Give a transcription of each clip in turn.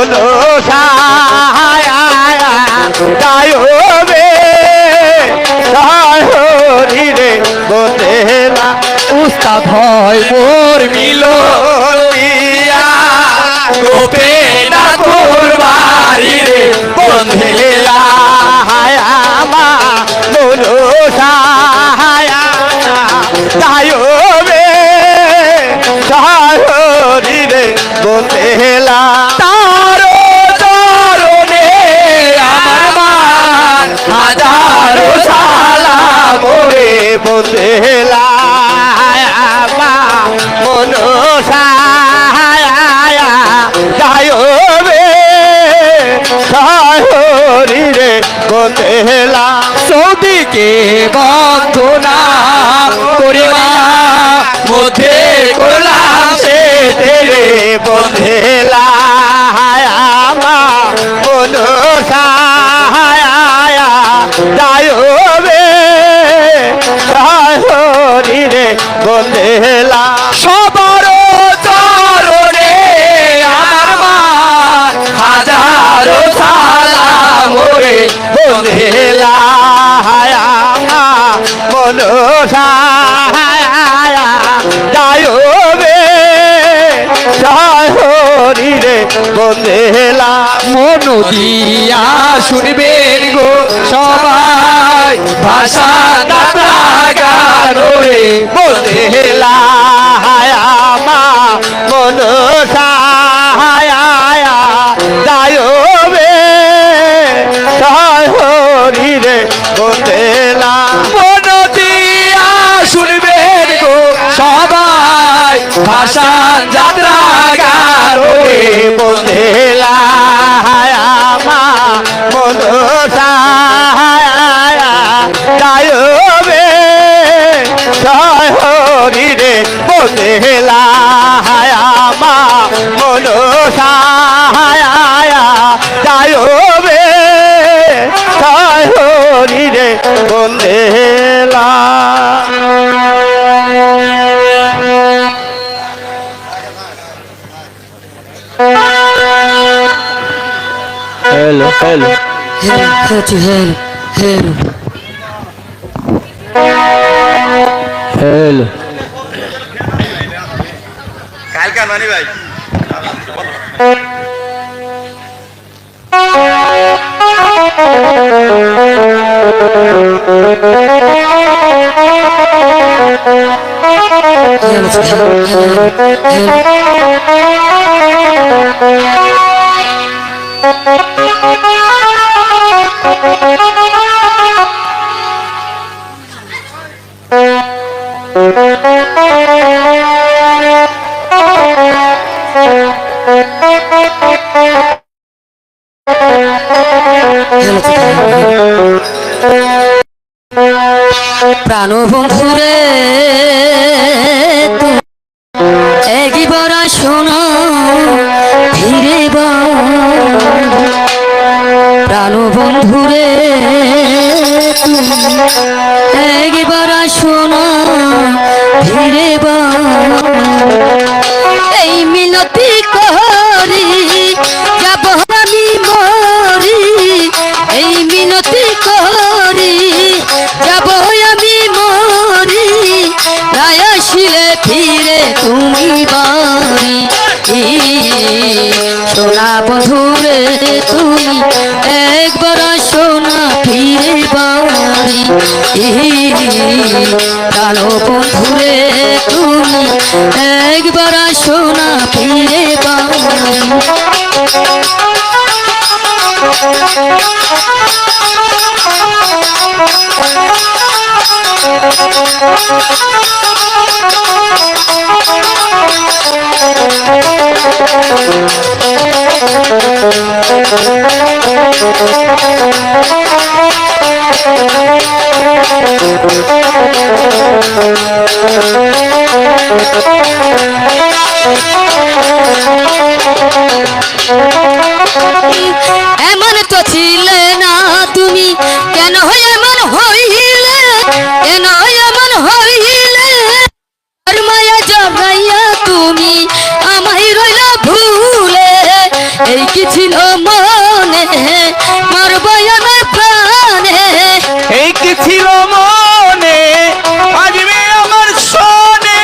মনসায়া যাইবে হরি রে বন্ধেলা উস্তাদ হয় মোর মিলন দিয়া গোপে ডাকুর বাড়ি রে বন্ধেলা মা মনসায়া যাইবে হরি রে বন্ধেলা তারো চরণে আমার হাজারো সালাম রে বন্ধেলা মনসায়া যাইবে হরি রে বন্ধেলা সৌদিকে বন্ধনা করিবা মধ্যে করলাম সে তেরে বন্ধেলা মনসায়া যাইবে হরি রে বন্ধেলা সবার চরণে আমার হাজারো সালাম রে বন্ধেলা মনসায়া যাইবে হরি রে বন্ধেলা মন দিয়া শুনবেন গো সবাই ভাষা দাতা গান রে বন্ধেলা মনসায়া যাইবে হরি রে বন্ধেলা মন দিয়া শুনবেন গো সবাই ভাষা যাত্রা গান রে বন্ধেলা মনসায়া যাইবে হরি রে বন্ধেলা মনসায়া যাইবে হরি রে বন্ধেলা हेलो हेलो हेलो কাল কান মানি ভাই প্রাণবন্ধুরে একবার শোনো ফিরে প্রাণবন্ধুরে একবার শোনো ফিরে এই মিনতি করি যাব আমি মরি এই মিনতি করি যাব আমি মরি রায় আসিলে ফিরে তুমি বাড়ি সোনা বন্ধুরে তুমি একবার সোনা ফিরে বাড়ি কালো বন্ধুরে তুমি একবার সোনা ফিরে বাড়ি এমন তো ছিলে না তুমি কেন এমন হইলে কেন এমন হইলে মায়া জগাইয়া তুমি আমায় রইলা ভুলে এই কি ছিল মনে মারবো আমার প্রাণে এই কি ছিল মনে আসবে আমার শোনে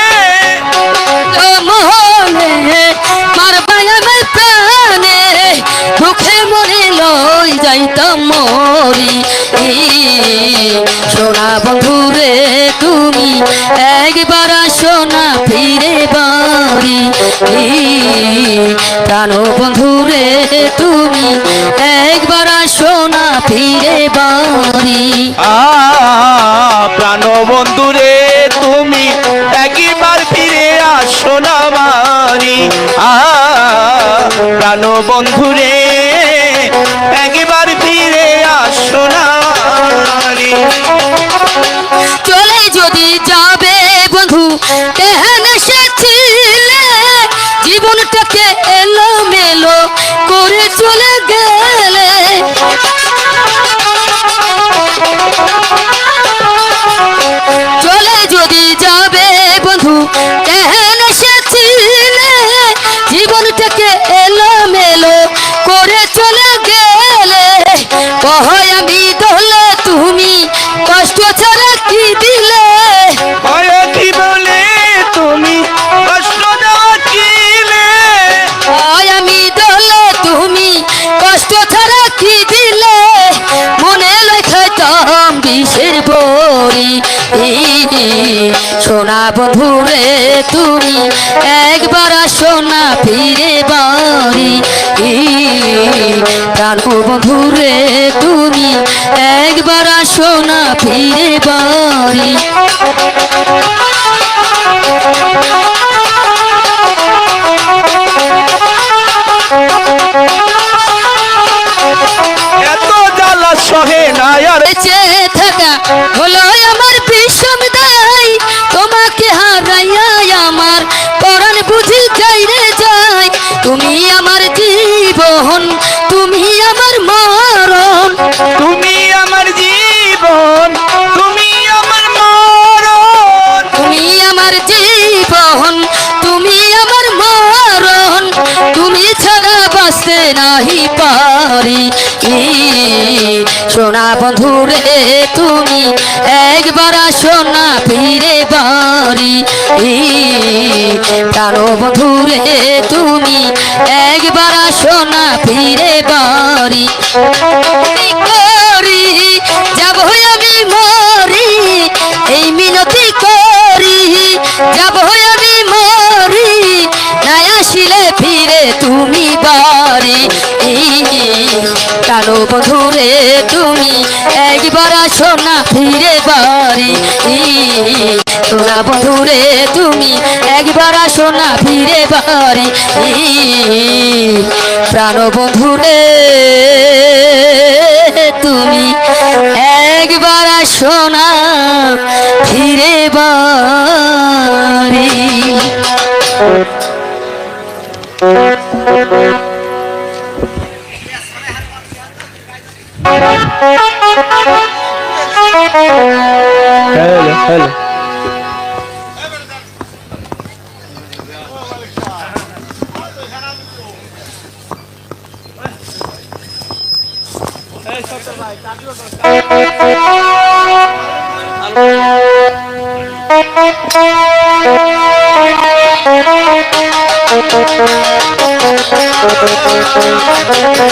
মনে মারবো আমার প্রাণে দুঃখে মনে লই যাইতাম মরি সোনা বন্ধুরে তুমি একবার সোনা ফিরে বাড়ি প্রাণ বন্ধুরে তুমি একবার সোনা ফিরে বাড়ি প্রাণ বন্ধুরে তুমি একবার ফিরে আসো না বাড়ি প্রাণ বন্ধুরে একবার ফিরে আসো না বাড়ি। চলে যদি যাবে বন্ধু তেহেন এসেছিলে জীবনটাকে এলো মেলো করে চলে গেলে চলে যদি যাবে বন্ধু তেহেন এসেছিলে জীবনটাকে এলো মেলো করে চলে গেলে কহয় আমি দোলে তুমি কষ্ট ছাড়া কি দিলে কি বলে তুমি কষ্ট দিলে কয় আমি দোলে তুমি কষ্ট ছাড়া কি দিলে মনে লেখাইতাম বিষের বড়ি সোনা বন্ধুরে তুমি একবার সোনা ফিরে বাড়ি প্রাণ বন্ধুরে তুমি একবার সোনা ফিরে বাড়ি এত জ্বালা সহে না আর বেঁচে থাকা হলো আমার বিষম দায় তোমাকে হারাইয়া আমার পরাণ বুঝি যাই রে যাই তুমি আমার জীবন তুমি আমার মরণ তুমি আমার জীবন তুমি আমার মরণ তুমি আমার জীবন তুমি আমার মরণ তুমি ছাড়া বাঁচতে নাহি পারি সোনা বন্ধুরে তুমি একবার সোনা ফিরে বাড়ি প্রাণ বন্ধুরে তুমি একবার সোনা ফিরে বাড়ি করি যাব আমি মরি এই মিনতি করি যাব আমি মরি না আসিলে ফিরে তুমি বাড়ি প্রাণ বন্ধুরে তুমি একবার সোনা ফিরে বাড়ি সোনা বন্ধুরে তুমি একবার সোনা ফিরে বাড়ি প্রাণ বন্ধুরে তুমি একবার সোনা ফিরে বাড়ি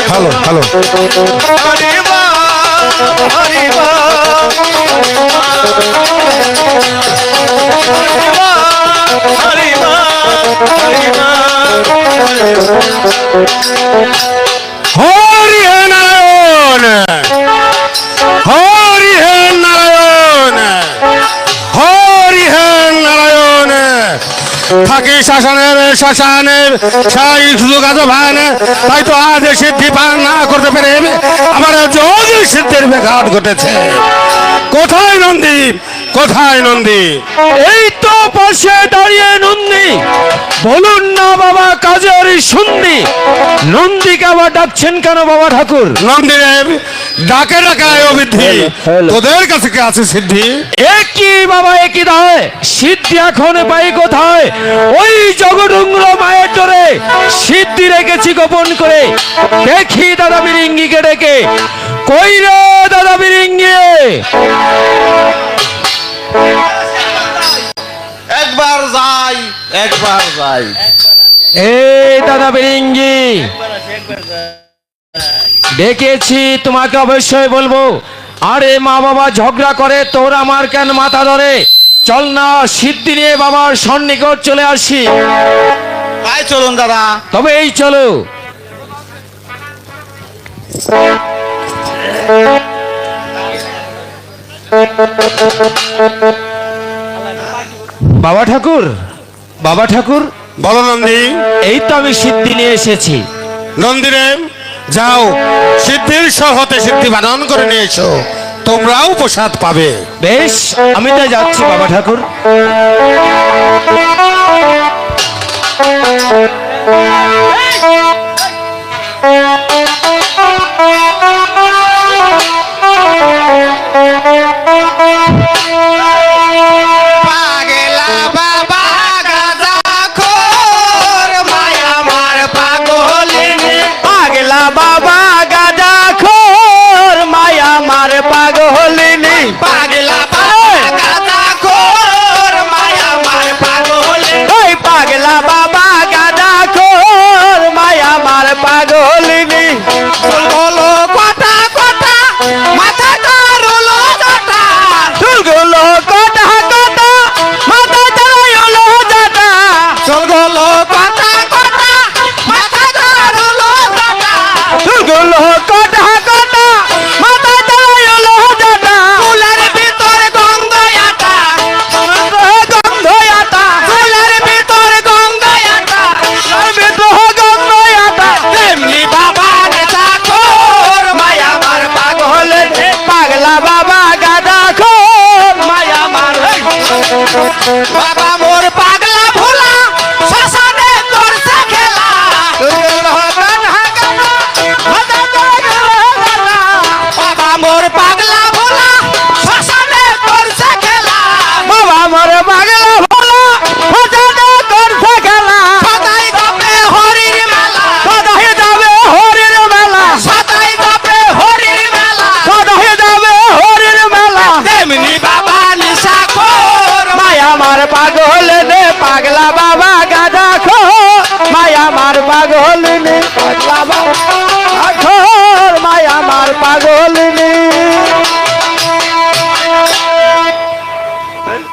হ্যালো হ্যালো হ্যালো হ্যালো হরে মা হরে মা হরে মা হরে মা হরি হে নারায়ণ হরি হে নারায়ণ হরি হে নারায়ণ থাকি শাসনের শাসনের সাই সুযোগ আছে ভান তাই তো আজ সিদ্ধি পান না করতে পেরে আমার যোগী সিদ্ধি প্রাণের ব্যাঘাত ঘটেছে। কোথায় নন্দী, কোথায় নন্দী? এই তো পাশে দাঁড়িয়ে নন্দী। বলুন না বাবা কাজের শুননি, নন্দীকে আবার ডাকছেন কেন বাবা ঠাকুর? নন্দীদেব ডাকে ডাকে আয় অবিদ্ধি, তোদের কাছে কি আছে সিদ্ধি? একই বাবা একই দায়, সিদ্ধি এখন পাই কোথায়? ওই জগডুঙ্গ্র মায়ের ডরে সিদ্ধি রেখেছি গোপন করে। দেখি দাদা বিরিঙ্গিকে ডেকে, কই রে দাদা বিরিঙ্গি? একবার যাই, একবার যাই। এই দাদা বিরিঙ্গি, ডেকেছি তোমাকে অবশ্যই বলবো। আরে মা বাবা ঝগড়া করে, তোর আমার কেন মাথা ধরে? চল না সিদ্ধি নিয়ে বাবার সন্নিকট চলে আসি। তাই চলুন দাদা। তবে এই চলো। বাবা ঠাকুর, বাবা ঠাকুর, বলো নন্দী। এই তো আমি সিদ্ধি নিয়ে এসেছি। নন্দীদেব যাও, সিদ্ধির সহতে সিদ্ধি বানান করে নিয়ে এসো, তোমরাও প্রসাদ পাবে। বেশ, আমি তাই যাচ্ছি বাবা ঠাকুর। পাগলা বাবা গাদা খোর, মায়া মার পাগলিনী। পাগলা বাবা গাঁজা খোর, মায়া মার পাগলিনী। পাগলা বাবা গাদা খোর, মায়া মার পাগলিনী। ওই পাগলা বাবা গাঁজা খোর, মায়া মার পাগলিনী। হলো কথা কথা, মাথা কারুলো জটা। চুলগুলো কটা কটা, মাথা চালাইলো জাটা। চল হলো কথা কথা, মাথা কারুলো জটা। চুলগুলো কটা কটা, মাথা চালাইলো জাটা। ফুলের ভিতর গন্ধ আটা, গন্ধ আটা, ফুলের ভিতর গন্ধ আটা। বিদ্রোহ গন্ধ আটা। তেমনি বাবা নেতা খোর, মায়া মার পাগলিনী। পাগলা বাবা গাঁজা খোর, মায়া মার। বাবা মোর পাগলা ভোলা, শ্মশানে করছে খেলা। বাবা মোর পাগলা ভোলা, শ্মশানে করছে খেলা। বাবা মরে পাগলা ভোলা, ভজনে করছে খেলা। সদাই গপে হরির মেলা, সদাই যাবে হরির মেলা, সদাই গপে হরির মেলা। সদাই যাবে হরির মেলা। তেমনি বাবা নিশা খোর, মায়া মার পাগল নে, পাগলা বাবা গাঁজা খোর, মায়া মার পাগল নে। পাগলা বাবা খোর, মায়া মার পাগল নে।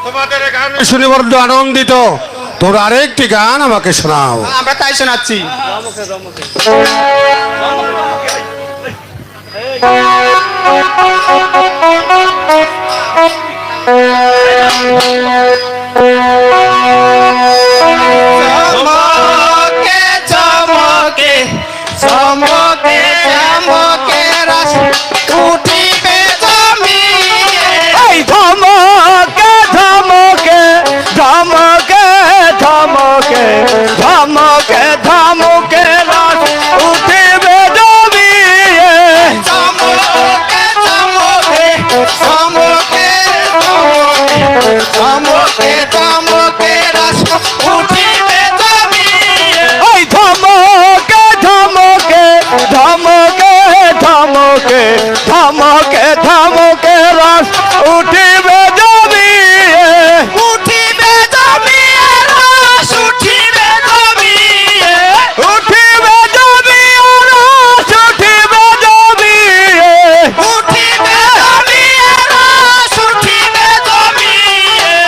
তোমাদের গান শুনে বড্ড আনন্দিত, তোমরা আরেকটি গান আমাকে শোনাও। আমরা তাই শোনাচ্ছি। চমকে চমকে, চমকে চমকে রস উঠিবে জমিয়ে। এই ধমকে ধমকে, ধমকে ধমকে, ধমকে ধমকে রস উঠিবে জমিয়ে। চমকে চমকে, চমকে চমকে, চমকে রস উঠিবে জমিয়ে। ওই ধমকে ধমকে, ধমকে ধমকে, ধমকে ধমকে রস উঠিবে জমিয়ে। উঠিবে জমিয়ে রস, উঠিবে জমিয়ে। উঠিবে জমিয়ে রস, উঠিবে জমিয়ে। উঠিবে জমিয়ে রস, উঠিবে জমিয়ে।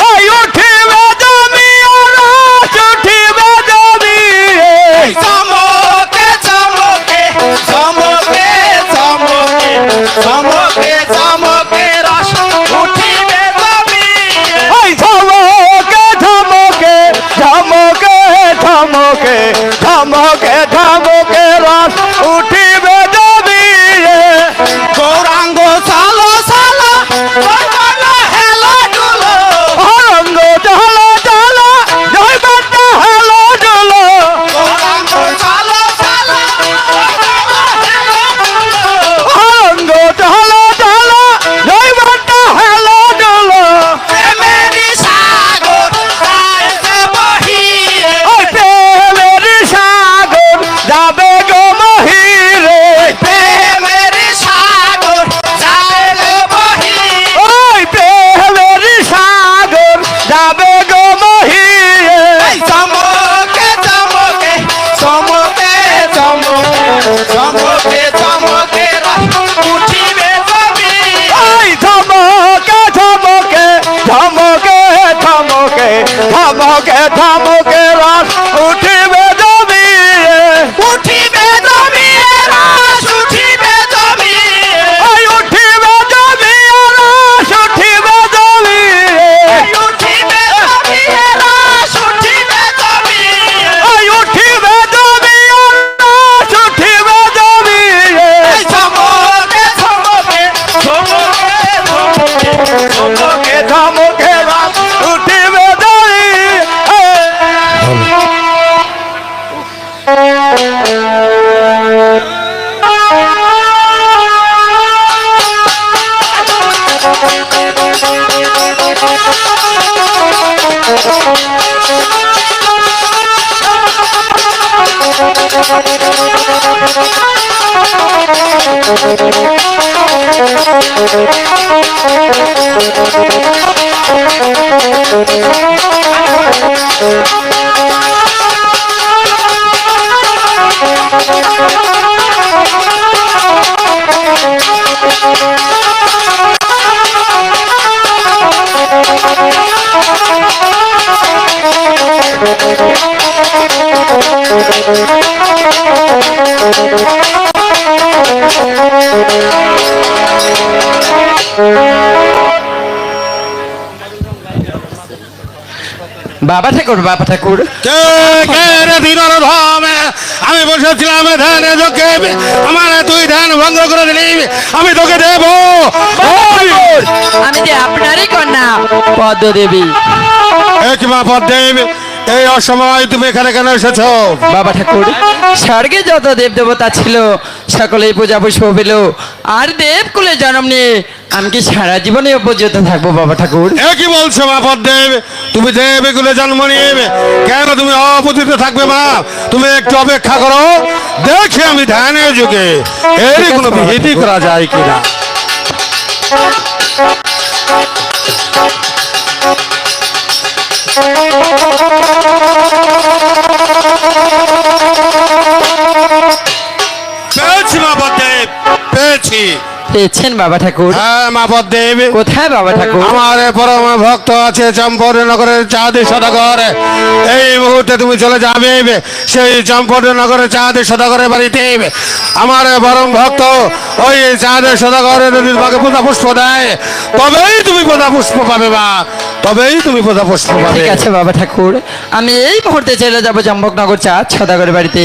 ওই উঠিবে জমিয়ে রস, উঠিবে জমিয়ে। চমকে চমকে, চমকে চমকে, চমকে চমকে রস উঠিবে জমিয়ে। ওই ধমকে ধমকে, ধমকে ধমকে, ধমকে ধমকে রস উঠিবে জমিয়ে। গৌরাঙ্গ চমকে চমকে রাত উঠিবে জমি ওই ধমকে ধমকে ধমকে ধমকে ধমকে ধমকে রাত উঠিবে জমি উঠিবে জমি রাস উঠিবে জমি ওই উঠিবে জমি রাস উঠিবে জমি উঠিবে জমি রাস উঠিবে জমি ওই উঠিবে জমি রাস উঠিবে জমি চমকে চমকে ধমকে ধমকে রাত উঠিবে জমি বাবা ঠাকুর, বাবা ঠাকুর, কে কে রে দিনর ধামে আমি বসেছিলাম ধ্যানে যোগে আমার তুই ধ্যান ভঙ্গ করে দিলি আমি তোকে দেব আমি যে আপনারই কন্যা পদ্মদেবী। এক মা পদ্মেব এই অসময় তুমি এখানে কেন এসেছো? বাবা ঠাকুর, স্বর্গে যত দেব দেবতা ছিল সকলেই পূজা পুষ্প পেল, আর দেবকুলে জন্ম নিয়ে আমি কি সারা জীবনে উপযুক্ত থাকবো বাবা ঠাকুর? এ কি বলছো মা পদ্মেব? তুমি দেবগুলো জন্ম নিয়ে কেন তুমি অপতিত থাকবে মা? তুমি একটু অপেক্ষা করো, দেখি আমি ধ্যানের যুগে এর কোনো বিহিতি করা যায় কিনা। পেয়েছি মা পদ্মেব, পেয়েছি। পেয়েছেন বাবা ঠাকুর? হ্যাঁ মা পদ্মেব, কোথায় বাবা ঠাকুর? আমার পরম ভক্ত আছে চম্পটনগরের চাঁদে সদাগর। এই মুহূর্তে তুমি চলে যাবে সেই চম্পটনগরের চাঁদে সদাগরের বাড়িতে। আমার পরম ভক্ত ওই চাঁদে সদাগরের যদি তোমাকে পূজা পুষ্প দেয় তবেই তুমি পূজা পুষ্প পাবে মা, তবেই তুমি পূজা পুষ্প পাবে। ঠিক আছে বাবা ঠাকুর, আমি এই মুহূর্তে চলে যাবো চম্পকনগর চাঁদ সদাগরের বাড়িতে,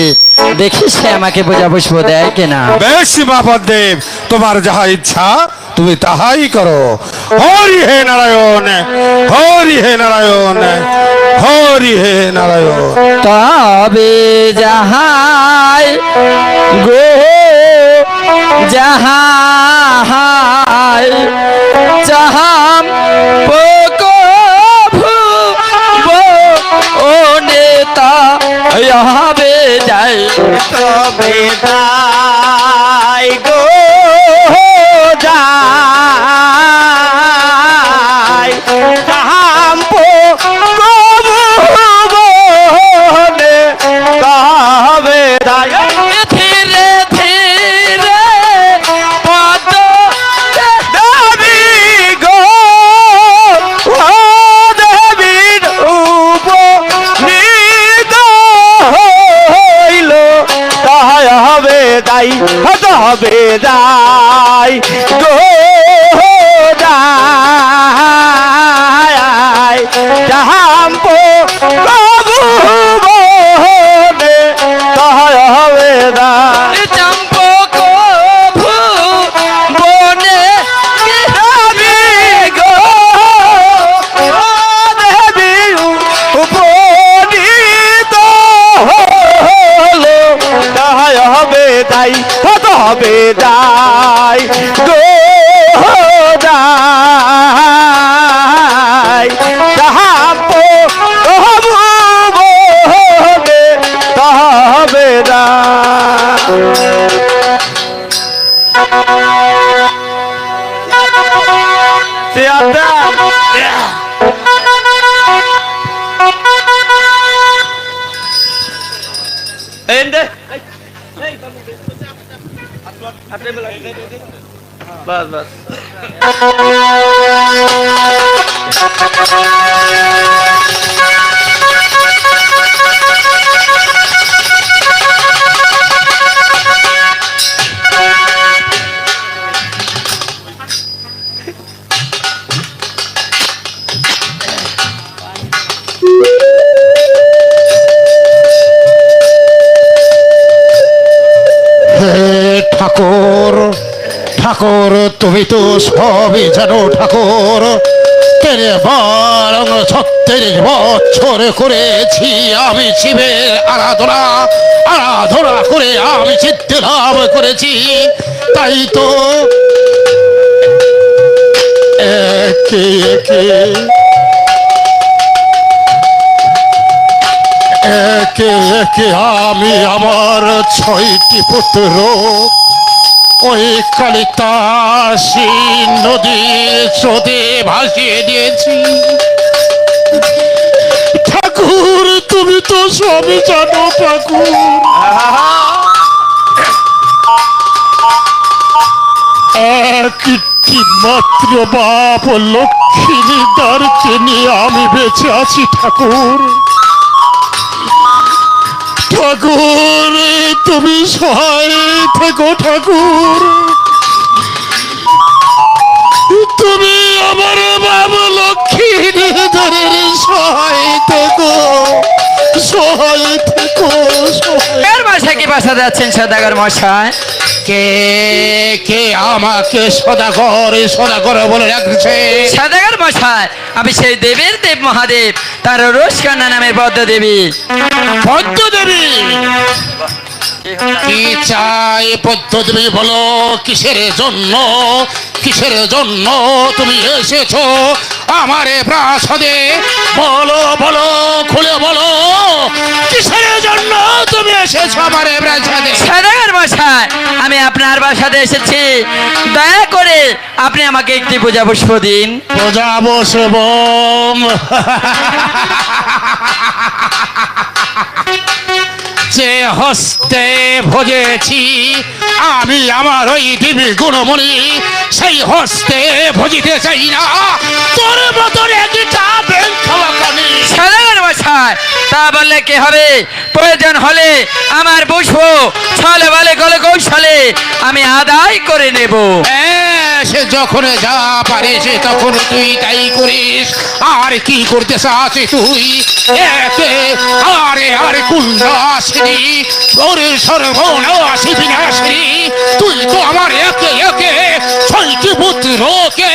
দেখি সে আমাকে পূজা পুষ্প দেয় কিনা। বেশ মা পদ্মেব, তোমার যাহা ইচ্ছা তুমি তাহাই করো। হরি হে নারায়ণ, হরি হে নারায়ণ, হরি হে নারায়ণ। তবে যাহাই গো যাহাই চাহাম ও নেতা হবে যাই তবে যাই গো যাই কাম্পো গোবনে তবে যাই ধীরে ধীরে পদ দেবী গো ও দেবীর উপনীত হইল তাহাই হবে দাই হবে দাই গো দাই জাহাম্পো বাবু বনে তাহাই হবে দাই চম্পক বনে দেবী গো ও দেবীর উপনীত হলো তাহাই হবে দাই হবে দাই গো দাই তাহাপো হবু বনে তবে দাই বাস বাস হে ঠাকুর, ঠাকুর তুমি তো সবই জানো ঠাকুর। 36 বছর করেছি আমি শিবের আরাধনা, আরাধনা করে আমি সিদ্ধি লাভ করেছি। তাই তো একে একে একে একে আমি আমার 6টি পুত্র ওই কালিতাসী নদীর স্রোতে ভাসিয়ে দিয়েছি। ঠাকুর তুমি তো সবই জানো ঠাকুর। একটি মাত্র বাপ লক্ষ্মী দ্বারকে নিয়ে আমি বেঁচে আছি ঠাকুর। ঠাকুর তুমি সহায় থেকো ঠাকুর। তুমি আমার বাবা লক্ষ্মী ধরে সহায় থেকো, সহায় থেকো, সহায়। এর বাসায় কি বাসা যাচ্ছেন সদাগর মশাই? কে কে আমাকে সদাগর সদাগর বলে রাখছে? সদাগর মশাই, আমি সেই দেবীর দেব মহাদেব, তার রোষকান্না নামের বদ্ধ দেবী। পদ্ম দেবী কি চাই? পদ্ম দেবী বলো কিসের জন্য, কিসের জন্য তুমি এসেছো আমার প্রাসাদে? বলো বলো, খুলে বলো কিসের জন্য তুমি এসেছো আমার প্রাসাদে? সদাগর মশাই, আমি আপনার বাসাতে এসেছি, দয়া করে আপনি আমাকে একটি পূজা পুষ্প দিন। পূজা বসব যে হস্তে ভজেছি আমি আমার ওই দেবী গুণমণি, সেই হস্তে ভজিতে চাই না তোর মতন একটা বেঙ্কনি। সদাগর মশাই, তা বললে কি হবে? প্রয়োজন হলে আমার পুষ্প ছলে বলে গলে কৌশলে আমি আদায় করে নেব। সে যখন যা পারিস তখন তুই তাই করিস। আর কি করতে চাস তুই? একে আরে আরে কুণ্ডাসিনী, ওরে সর্বনাশী বিনাশিনী, তুই তো আমার একে একে 6টি পুত্রকে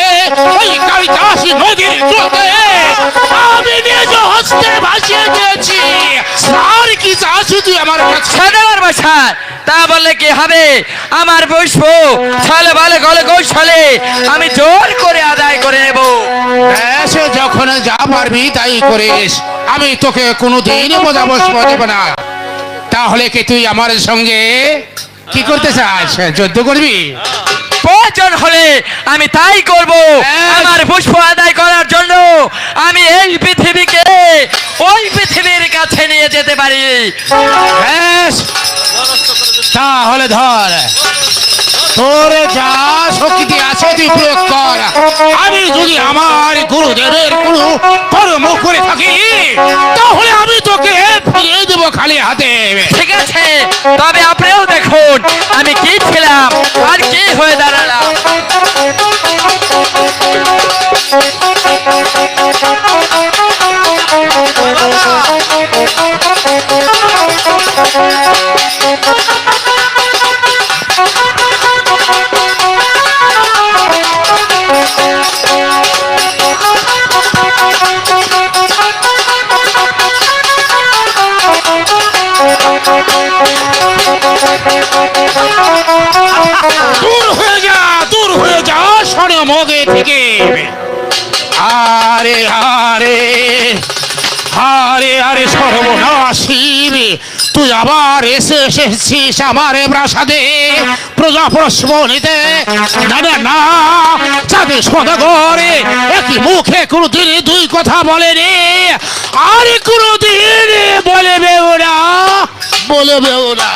ওই কালিদাসী নদীর স্রোতে আমি নিজ হস্তে ভাসিয়ে দিয়েছি। আর কি চাস তুই আমার কাছে? সদাগর মশাই, তা বললে কি হবে? আমার পুষ্প ছলে বলে গলে কৌশলে আমি জোর করে আদায় করে নেব। সে যখন যা পারবি তাই করিস, আমি তোকে কোনোদিন বোঝা বসবো দেব না। তাহলে কি তুই আমার সঙ্গে কি করতে চাস? যুদ্ধ করবি? প্রয়োজন হলে আমি তাই করব। আমার পুষ্প আদায় করার জন্য আমি এই পৃথিবীকে ওই পৃথিবীর কাছে নিয়ে যেতে পারি। ব্যাস, তাহলে ধর তোর যা শক্তি আছে তুই প্রয়োগ কর। আমি যদি আমার গুরুদেবের কোনো কর্ম করে থাকি তাহলে আমি তোকে ফিরিয়ে দেবো খালি হাতে। ঠিক আছে, তবে আপনিও দেখুন আমি কি ছিলাম আর কি হয়ে দাঁড়ালাম। দূর হয়ে যা, দূর হয়ে যা শোনো মগে থেকে। আরে আরে আরে আরে সর্বনাশী, তুই আবার এসেছিস আমার প্রাসাদে প্রজা প্রশ্ন নিতে? না না না, যাকে সদাগরে একই মুখে কোনোদিন দুই কথা বলেনি, আর কোনোদিন বলবেও না, বলবেও না।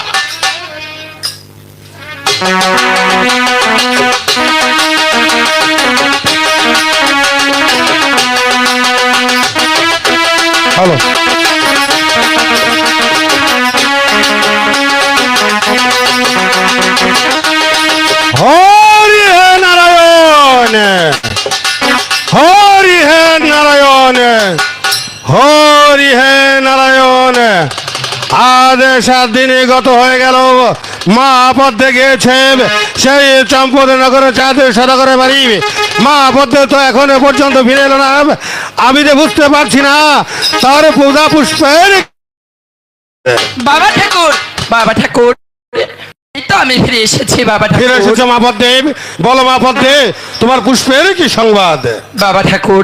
হ্যালো হরি হে নারায়ণ, হরি হে নারায়ণ, হরি হে নারায়ণ। আজ 7 দিনে গত হয়ে গেল, মা পদ্মে গিয়েছে সেই চম্পদনগরের চাঁদের সদাগরের বাড়ি। মা পদ্মে তো এখনো পর্যন্ত ফিরে এলো না। আমি যে বুঝতে পারছি না তার পূজা পুষ্পের। বাবা ঠাকুর, বাবা ঠাকুর, এই তো আমি ফিরে এসেছি বাবা ফিরে ঠাকুর। এসেছো মা পদ্মে? বলো মা পদ্মে, তোমার পুষ্পের কি সংবাদ? বাবা ঠাকুর,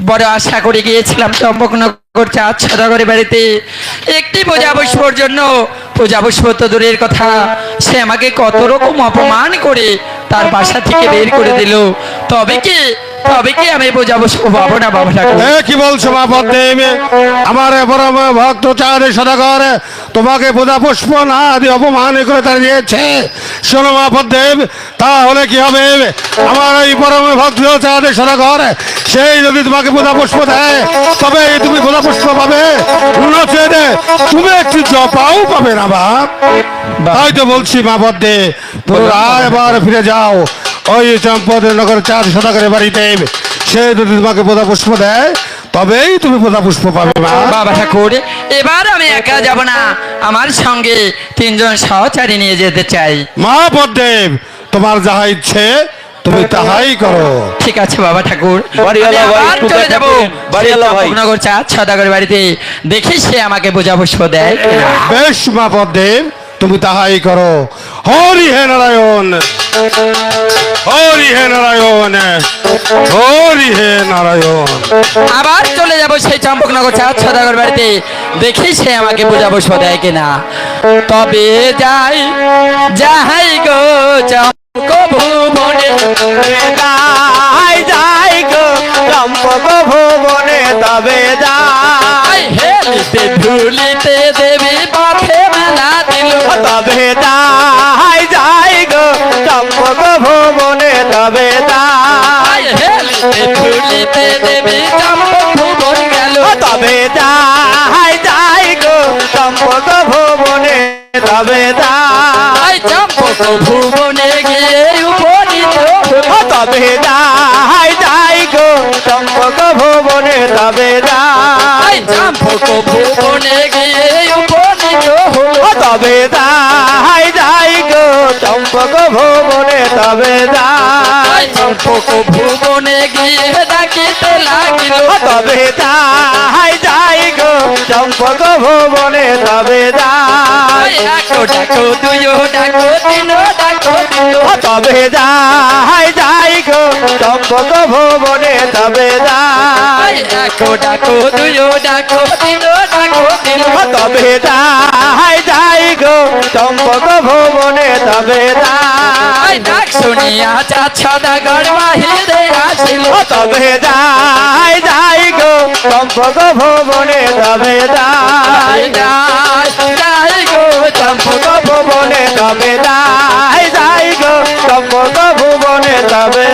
বড় আশা করে গিয়েছিলাম চম্পকনগর চাঁদ সদাগরের বাড়িতে একটি পূজা পুষ্পর জন্য। পূজা পুষ্প তো দূরের কথা, সে আমাকে কত রকম অপমান করে তার বাসা থেকে বের করে দিল। তবে কি আমি পূজা পুষ্প পাবো না বাবা ঠাকুর? কি বলছো মা পদ্মদেব? আমার পরম ভক্ত চাঁদের সদাগর তোমাকে পূজা পুষ্প না দিয়ে অপমান করে তার দিয়েছে। শোনো মা পদ্মদেব, তাহলে কি হবে? আমার এই পরম ভক্ত চাঁদের সদাগর সেই যদি তোমাকে পূজা পুষ্প দেয় তবে তুমি পূজা পুষ্প পাবে, নচেত তুমি একটু জপাও পাবে না বাপ। তাই তো বলছি মা পদ্মে, তোমরা এবার ফিরে যাও ওই চম্পদনগর চাঁদ সদাগরের বাড়িতে। সে যদি তোমাকে পূজা পুষ্প দেয় তবেই তুমি পূজা পুষ্প পাবে মা। বাবা ঠাকুর, এবার আমি একা যাব না, আমার সঙ্গে 3 জন সহচারী নিয়ে যেতে চাই। মা পদ্মদেব, তোমার যাহা ইচ্ছে তুমি তাহাই করো। ঠিক আছে বাবা ঠাকুর, বাড়িওয়ালা আমি ভাই, আবার একটু চলে দেখা যাব করুন। বাড়িওয়ালা ভাই। চম্পকনগর চাঁদ সদাগরের বাড়িতে, দেখি সে আমাকে পূজা পুষ্প দেয় কিনা। বেশ মা পদ্মদেব, তুমি তাহাই করো। হরি হে নারায়ণ, হরি হে নারায়ণ, হরি হে নারায়ণ। আবার চলে যাব সেই চম্পকনগর চাঁদ সদাগর বাড়িতে, দেখি সে আমাকে পূজা পুষ্প দেয় কিনা। তবে যাই গো চম্পক ভুবনে, যাই গো চম্পক ভুবনে, তবে যাই, হেলিতে ধুলিতে দেবী পথে মেলা দিল। তবে যাই গো চম্পক ভুবনে, তবে যাই, হেলিতে ধুলিতে দেবী চম্পক ভুবন গেল। তবে যাই গো চম্পক ভুবনে, তবে যাই, চম্পক ভুবনে গিয়ে উপনীত হল। তবে যাই গো চম্পক ভুবনে, তবে যাই, চম্পক ভুবনে গিয়ে উপনীত হল। তবে যাই গো চম্পক ভুবনে, তবে যাই, চম্পক ভুবনে গিয়ে ডাকিতে লাগিল। তবে যাই গো চম্পক ভুবনে, তবে যাই, ডাকো ডাকো দুইও ডাকো তিনো ডাকো দিল। তবে যাই গো চম্পক ভুবনে, তবে যাই, ডাকো ডাকো দুইও ডাকো তিনো ডাকো দিল। তবে যাই গো চম্পক ভুবনে, তবে যাই, ডাক শুনিয়া চাঁদ সদাগর বাহিরে আসিল। তবে যাই গো চম্পক ভুবনে, তবে যাই, যাই গো চম্পক চম্পক ভুবনে, তবে যাই গো চম্পক ভুবনে, তবে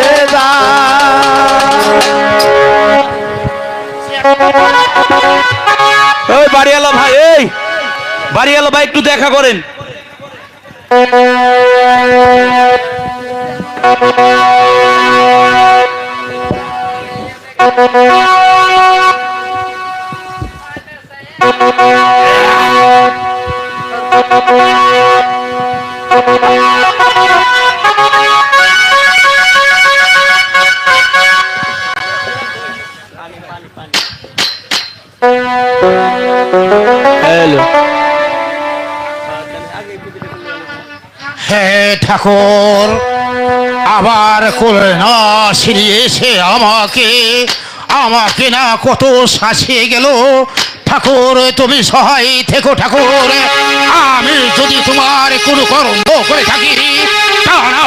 ওই বাড়িওয়ালা ভাই, এই বাড়িওয়ালা ভাই একটু দেখা করেন। হে ঠাকুর, আবার করে না সিরিয়ে এসে আমাকে না কত শাসিয়ে গেল। ঠাকুর তুমি সহায় থেকো ঠাকুর। আমি যদি তোমার কোনো কর্ম করে থাকি তা না